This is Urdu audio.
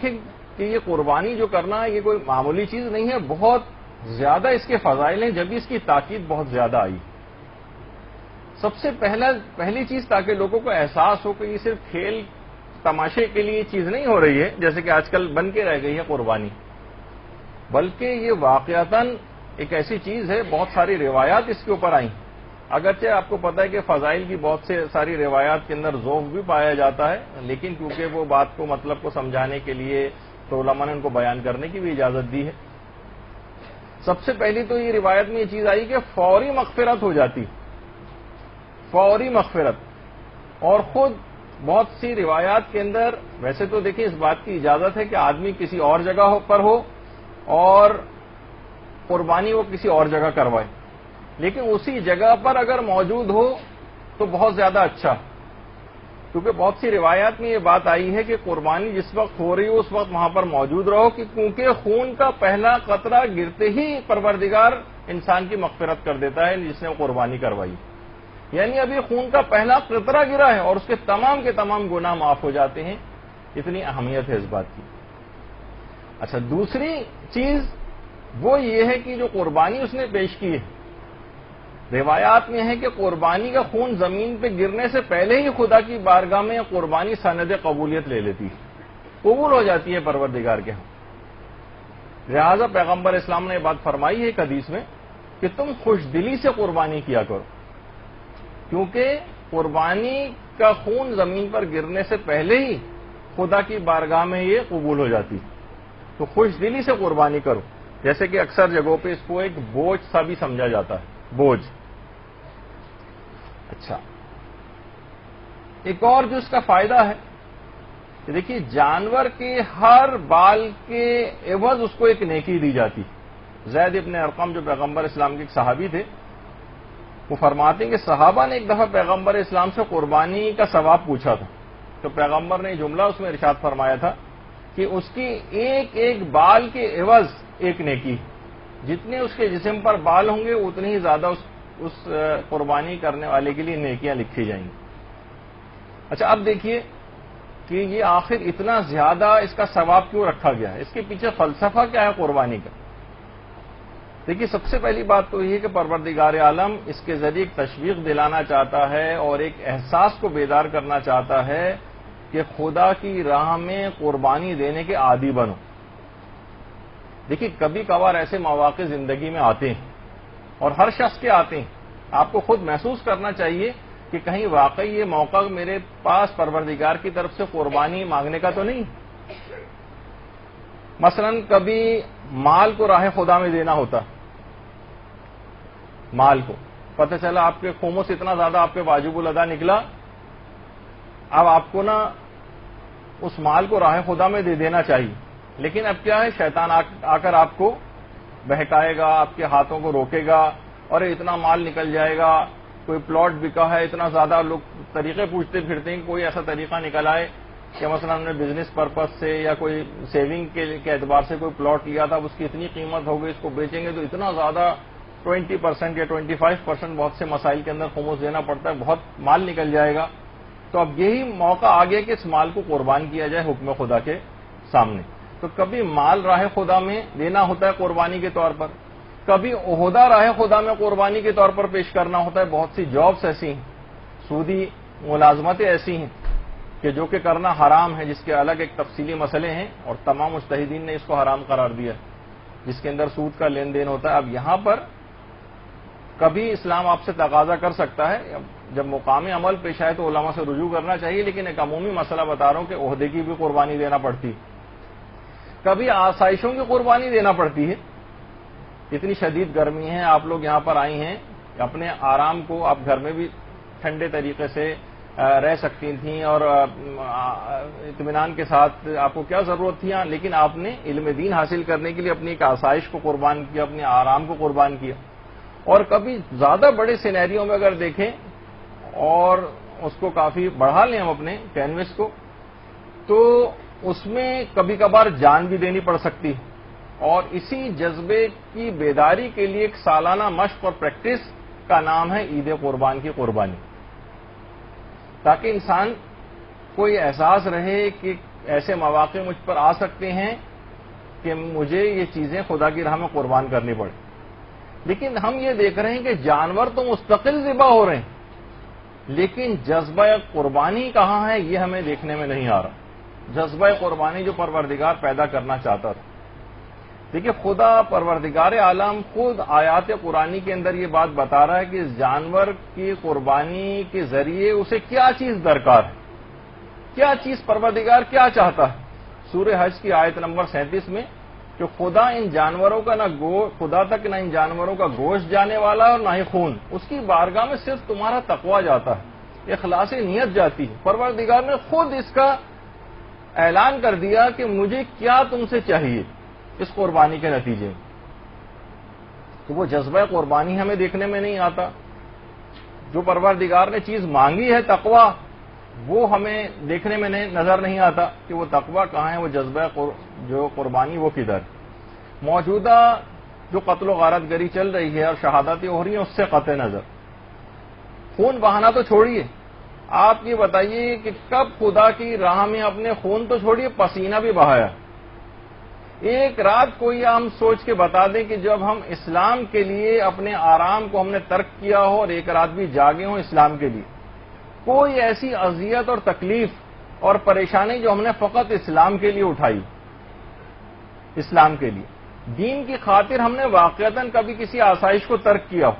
دیکھیں کہ یہ قربانی جو کرنا ہے یہ کوئی معمولی چیز نہیں ہے، بہت زیادہ اس کے فضائل ہیں، جبھی اس کی تاکید بہت زیادہ آئی۔ سب سے پہلی چیز تاکہ لوگوں کو احساس ہو کہ یہ صرف کھیل تماشے کے لیے چیز نہیں ہو رہی ہے جیسے کہ آج کل بن کے رہ گئی ہے قربانی، بلکہ یہ واقعتاً ایک ایسی چیز ہے، بہت ساری روایات اس کے اوپر آئیں۔ اگرچہ آپ کو پتہ ہے کہ فضائل کی بہت سے ساری روایات کے اندر ذوق بھی پایا جاتا ہے، لیکن کیونکہ وہ بات کو مطلب کو سمجھانے کے لیے تو علماء نے ان کو بیان کرنے کی بھی اجازت دی ہے۔ سب سے پہلی تو یہ روایت میں یہ چیز آئی کہ فوری مغفرت ہو جاتی، فوری مغفرت۔ اور خود بہت سی روایات کے اندر ویسے تو دیکھیں اس بات کی اجازت ہے کہ آدمی کسی اور جگہ پر ہو اور قربانی وہ کسی اور جگہ کروائے، لیکن اسی جگہ پر اگر موجود ہو تو بہت زیادہ اچھا، کیونکہ بہت سی روایات میں یہ بات آئی ہے کہ قربانی جس وقت ہو رہی ہو اس وقت وہاں پر موجود رہو، کہ کیونکہ خون کا پہلا قطرہ گرتے ہی پروردگار انسان کی مغفرت کر دیتا ہے جس نے قربانی کروائی، یعنی ابھی خون کا پہلا قطرہ گرا ہے اور اس کے تمام گناہ معاف ہو جاتے ہیں۔ اتنی اہمیت ہے اس بات کی۔ اچھا، دوسری چیز وہ یہ ہے کہ جو قربانی اس نے پیش کی ہے، روایات میں ہے کہ قربانی کا خون زمین پہ گرنے سے پہلے ہی خدا کی بارگاہ میں قربانی سند قبولیت لے لیتی ہے، قبول ہو جاتی ہے پروردگار کے ہاں۔ لہذا پیغمبر اسلام نے یہ بات فرمائی ہے ایک حدیث میں کہ تم خوش دلی سے قربانی کیا کرو، کیونکہ قربانی کا خون زمین پر گرنے سے پہلے ہی خدا کی بارگاہ میں یہ قبول ہو جاتی، تو خوش دلی سے قربانی کرو۔ جیسے کہ اکثر جگہوں پہ اس کو ایک بوجھ سا بھی سمجھا جاتا ہے، بوجھ۔ اچھا، ایک اور جو اس کا فائدہ ہے کہ دیکھیے جانور کے ہر بال کے عوض اس کو ایک نیکی دی جاتی۔ زید ابن ارقم جو پیغمبر اسلام کے ایک صحابی تھے، وہ فرماتے ہیں کہ صحابہ نے ایک دفعہ پیغمبر اسلام سے قربانی کا ثواب پوچھا تھا، تو پیغمبر نے جملہ اس میں ارشاد فرمایا تھا کہ اس کی ایک بال کے عوض ایک نیکی، جتنے اس کے جسم پر بال ہوں گے اتنی ہی زیادہ اس قربانی کرنے والے کے لیے نیکیاں لکھی جائیں گی۔ اچھا، اب دیکھیے کہ یہ آخر اتنا زیادہ اس کا ثواب کیوں رکھا گیا ہے، اس کے پیچھے فلسفہ کیا ہے قربانی کا؟ دیکھیے سب سے پہلی بات تو یہ کہ پروردگار عالم اس کے ذریعے ایک تشویق دلانا چاہتا ہے اور ایک احساس کو بیدار کرنا چاہتا ہے کہ خدا کی راہ میں قربانی دینے کے عادی بنو۔ دیکھیے کبھی کبھار ایسے مواقع زندگی میں آتے ہیں اور ہر شخص کے آتے ہیں، آپ کو خود محسوس کرنا چاہیے کہ کہیں واقعی یہ موقع میرے پاس پروردگار کی طرف سے قربانی مانگنے کا تو نہیں۔ مثلا کبھی مال کو راہ خدا میں دینا ہوتا، مال کو پتہ چلا آپ کے خمس اتنا زیادہ آپ کے واجب الادا نکلا، اب آپ کو نا اس مال کو راہ خدا میں دے دینا چاہیے، لیکن اب کیا ہے، شیطان آ کر آپ کو بہکائے گا، آپ کے ہاتھوں کو روکے گا، اور اتنا مال نکل جائے گا، کوئی پلاٹ بکا ہے، اتنا زیادہ لوگ طریقے پوچھتے پھرتے ہیں، کوئی ایسا طریقہ نکل آئے کہ مثلا ہم نے بزنس پرپز سے یا کوئی سیونگ کے اعتبار سے کوئی پلاٹ لیا تھا، اس کی اتنی قیمت ہو گئی، اس کو بیچیں گے تو اتنا زیادہ 20% یا 25% بہت سے مسائل کے اندر خمس دینا پڑتا ہے، بہت مال نکل جائے گا۔ تو اب یہی موقع آ گیا کہ اس مال کو قربان کیا جائے حکم خدا کے سامنے۔ تو کبھی مال راہ خدا میں دینا ہوتا ہے قربانی کے طور پر، کبھی عہدہ راہ خدا میں قربانی کے طور پر پیش کرنا ہوتا ہے۔ بہت سی جابس ایسی ہیں، سودی ملازمتیں ایسی ہیں کہ جو کہ کرنا حرام ہے، جس کے الگ ایک تفصیلی مسئلے ہیں اور تمام مجتہدین نے اس کو حرام قرار دیا، جس کے اندر سود کا لین دین ہوتا ہے۔ اب یہاں پر کبھی اسلام آپ سے تقاضا کر سکتا ہے، جب مقام عمل پیش آئے تو علماء سے رجوع کرنا چاہیے، لیکن ایک عمومی مسئلہ بتا رہا ہوں کہ عہدے کی بھی قربانی دینا پڑتی، کبھی آسائشوں کی قربانی دینا پڑتی ہے۔ اتنی شدید گرمی ہے، آپ لوگ یہاں پر آئی ہیں، اپنے آرام کو آپ گھر میں بھی ٹھنڈے طریقے سے رہ سکتی تھیں اور اطمینان کے ساتھ، آپ کو کیا ضرورت تھی، لیکن آپ نے علم دین حاصل کرنے کے لیے اپنی ایک آسائش کو قربان کیا، اپنے آرام کو قربان کیا۔ اور کبھی زیادہ بڑے سینیریوں میں اگر دیکھیں اور اس کو کافی بڑھا لیں ہم اپنے کینوس کو، تو اس میں کبھی کبھار جان بھی دینی پڑ سکتی، اور اسی جذبے کی بیداری کے لیے ایک سالانہ مشق اور پریکٹس کا نام ہے عید قربان کی قربانی، تاکہ انسان کو یہ احساس رہے کہ ایسے مواقع مجھ پر آ سکتے ہیں کہ مجھے یہ چیزیں خدا کی راہ میں قربان کرنی پڑے. لیکن ہم یہ دیکھ رہے ہیں کہ جانور تو مستقل ذبح ہو رہے ہیں، لیکن جذبہ قربانی کہاں ہے یہ ہمیں دیکھنے میں نہیں آ رہا. جذبہ قربانی جو پروردگار پیدا کرنا چاہتا تھا. دیکھیے خدا پروردگار عالم خود آیات قرآنی کے اندر یہ بات بتا رہا ہے کہ اس جانور کی قربانی کے ذریعے اسے کیا چیز درکار ہے، کیا چیز پروردگار کیا چاہتا ہے. سورہ حج کی آیت نمبر 37 میں کہ خدا ان جانوروں کا خدا تک نہ ان جانوروں کا گوشت جانے والا اور نہ ہی خون، اس کی بارگاہ میں صرف تمہارا تقویٰ جاتا ہے، اخلاص نیت جاتی ہے. پروردگار نے خود اس کا اعلان کر دیا کہ مجھے کیا تم سے چاہیے اس قربانی کے نتیجے میں. تو وہ جذبہ قربانی ہمیں دیکھنے میں نہیں آتا. جو پروردگار نے چیز مانگی ہے تقویٰ، وہ ہمیں دیکھنے میں نظر نہیں آتا کہ وہ تقویٰ کہاں ہے، وہ جذبہ جو قربانی وہ کدھر. موجودہ جو قتل و غارت گری چل رہی ہے اور شہادتیں ہو رہی ہیں اس سے قطع نظر. خون بہانا تو چھوڑیے، آپ یہ بتائیے کہ کب خدا کی راہ میں اپنے خون تو چھوڑیے پسینہ بھی بہایا. ایک رات کوئی ہم سوچ کے بتا دیں کہ جب ہم اسلام کے لیے اپنے آرام کو ہم نے ترک کیا ہو اور ایک رات بھی جاگے ہوں اسلام کے لیے، کوئی ایسی اذیت اور تکلیف اور پریشانی جو ہم نے فقط اسلام کے لیے اٹھائی، اسلام کے لیے دین کی خاطر ہم نے واقعتاً کبھی کسی آسائش کو ترک کیا ہو،